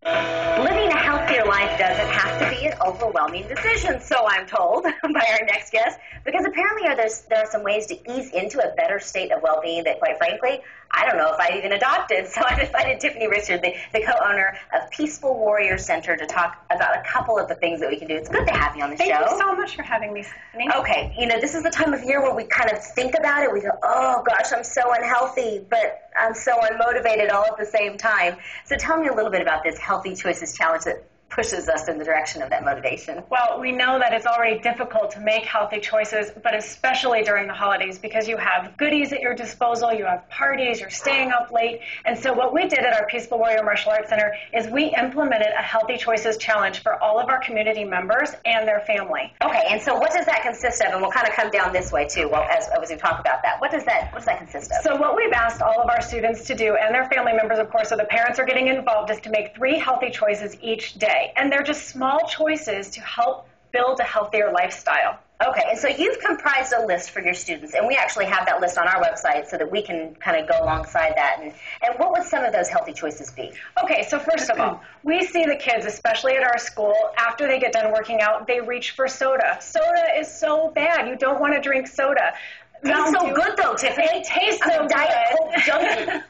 Living a healthier life doesn't have to be an overwhelming decision, so I'm told by our next guest, because apparently there are some ways to ease into a better state of well-being that, quite frankly, I don't know if I'd even adopted. So I've invited Tiffany Richard, the co-owner of Peaceful Warrior Center, to talk about a couple of the things that we can do. It's good to have you on the show. Thank you so much for having me, Stephanie. Okay, this is the time of year where we kind of think about it. We go, oh gosh, I'm so unhealthy, but I'm so unmotivated all at the same time. So tell me a little bit about this Healthy Choices Challenge that pushes us in the direction of that motivation. Well, we know that it's already difficult to make healthy choices, but especially during the holidays, because you have goodies at your disposal, you have parties, you're staying up late. And so what we did at our Peaceful Warrior Martial Arts Center is we implemented a Healthy Choices Challenge for all of our community members and their family. Okay, and so what does that consist of? And we'll kind of come down this way too, as we talk about that. What does that consist of? So what we've asked all of our students to do, and their family members, of course, so the parents are getting involved, is to make 3 healthy choices each day. And they're just small choices to help build a healthier lifestyle. Okay, and so you've comprised a list for your students, and we actually have that list on our website so that we can kind of go alongside that. And what would some of those healthy choices be? Okay, so first of all, we see the kids, especially at our school, after they get done working out, they reach for soda. Soda is so bad. You don't want to drink soda. It tastes so good, though, Tiffany. It tastes so good. Diet Coke junkie.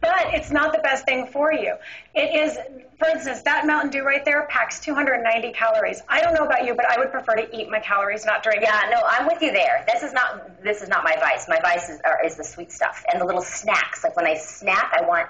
But it's not the best thing for you. It is, for instance, that Mountain Dew right there packs 290 calories. I don't know about you, but I would prefer to eat my calories, not drink. Yeah, no, I'm with you there. This is not my vice. My vice is the sweet stuff and the little snacks. Like when I snack, I want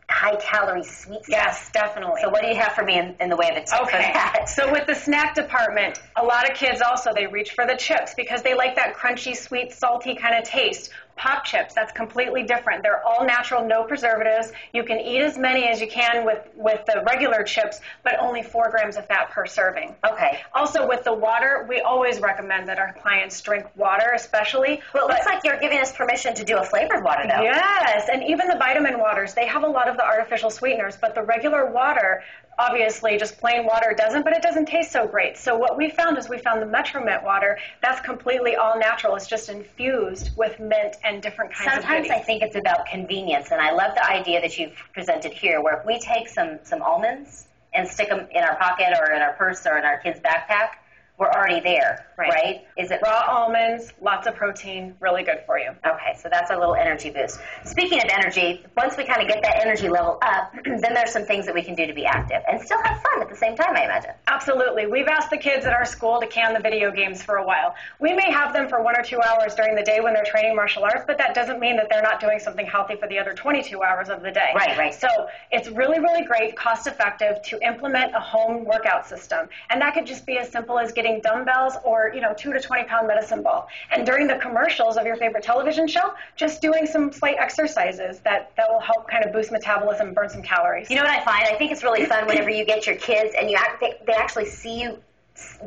high-calorie sweet stuff. Yes, definitely. So what do you have for me in the way of a tip for that? So with the snack department, a lot of kids also, they reach for the chips because they like that crunchy, sweet, salty kind of taste. Pop chips, that's completely different. They're all natural, no preservatives. You can eat as many as you can with the regular chips, but only 4 grams of fat per serving. Okay. Also with the water, we always recommend that our clients drink water, especially. Well, it looks like you're giving us permission to do a flavored water, though. Yes, and even the vitamin waters, they have a lot of the artificial sweeteners, but the regular water, obviously, just plain water doesn't, but it doesn't taste so great. So what we found is we found the Metromint water. That's completely all natural. It's just infused with mint and different kinds of Sometimes I think it's about convenience, and I love the idea that you've presented here, where if we take some almonds and stick them in our pocket or in our purse or in our kid's backpack, we're already there, right? Is it raw almonds, lots of protein, really good for you. Okay, so that's a little energy boost. Speaking of energy, once we kind of get that energy level up, then there's some things that we can do to be active and still have fun at the same time, I imagine. Absolutely. We've asked the kids at our school to can the video games for a while. We may have them for 1 or 2 hours during the day when they're training martial arts, but that doesn't mean that they're not doing something healthy for the other 22 hours of the day. Right. So it's really, really great, cost-effective to implement a home workout system. And that could just be as simple as getting dumbbells or, 2 to 20-pound medicine ball. And during the commercials of your favorite television show, just doing some slight exercises that will help kind of boost metabolism and burn some calories. You know what I find? I think it's really fun whenever you get your kids and they actually see you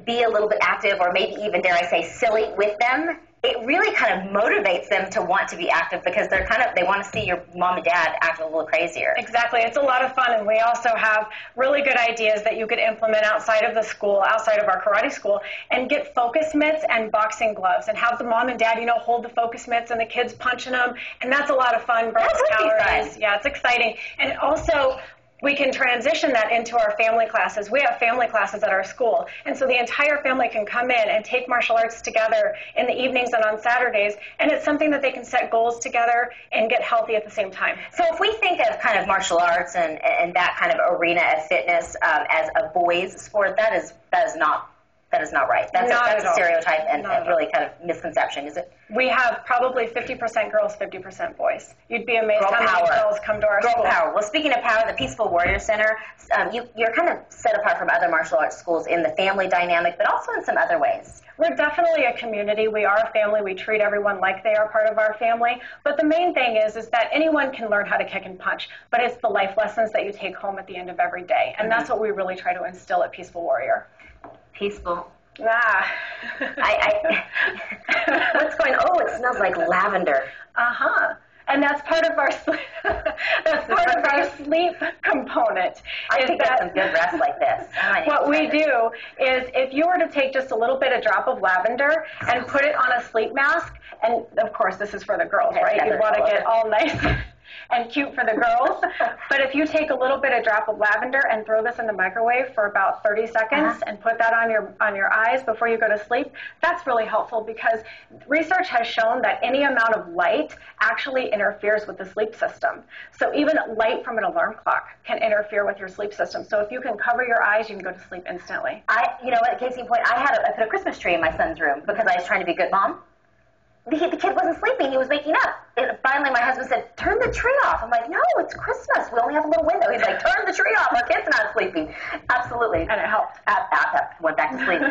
be a little bit active or maybe even, dare I say, silly with them. It really kind of motivates them to want to be active because they want to see your mom and dad act a little crazier. Exactly. It's a lot of fun, and we also have really good ideas that you could implement outside of the school, outside of our karate school, and get focus mitts and boxing gloves and have the mom and dad, hold the focus mitts and the kids punching them, and that's a lot of fun. Burns calories. Fun. Yeah, it's exciting. And also, we can transition that into our family classes. We have family classes at our school, and so the entire family can come in and take martial arts together in the evenings and on Saturdays, and it's something that they can set goals together and get healthy at the same time. So if we think of kind of martial arts and that kind of arena of fitness as a boys' sport, that is not right. That's a stereotype and really kind of misconception, is it? We have probably 50% girls, 50% boys. You'd be amazed Girl how power. many girls come to our school. Girl power. Well, speaking of power, the Peaceful Warrior Center, you're kind of set apart from other martial arts schools in the family dynamic, but also in some other ways. We're definitely a community. We are a family. We treat everyone like they are part of our family. But the main thing is that anyone can learn how to kick and punch, but it's the life lessons that you take home at the end of every day. And that's what we really try to instill at Peaceful Warrior. Peaceful. What's going on? Oh, it smells like lavender. And that's part of our sleep component. I think that's some good rest like this. What we do is if you were to take just a little bit of drop of lavender and put it on a sleep mask, and of course this is for the girls, right? You want to get all nice and cute for the girls. But if you take a little bit of drop of lavender and throw this in the microwave for about 30 seconds and put that on your eyes before you go to sleep, that's really helpful because research has shown that any amount of light actually interferes with the sleep system. So even light from an alarm clock can interfere with your sleep system. So if you can cover your eyes, you can go to sleep instantly. You know what, case in point, I put a Christmas tree in my son's room because I was trying to be a good mom. The kid wasn't sleeping. He was waking up. And finally, my husband said, turn the tree off. I'm like, no, it's Christmas. We only have a little window. He's like, turn the tree off. Our kid's not sleeping. Absolutely. And it helped. Went back to sleep.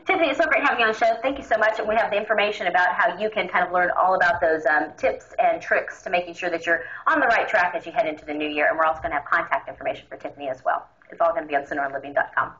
Tiffany, it's so great having you on the show. Thank you so much. And we have the information about how you can kind of learn all about those tips and tricks to making sure that you're on the right track as you head into the new year. And we're also going to have contact information for Tiffany as well. It's all going to be on sonoranliving.com.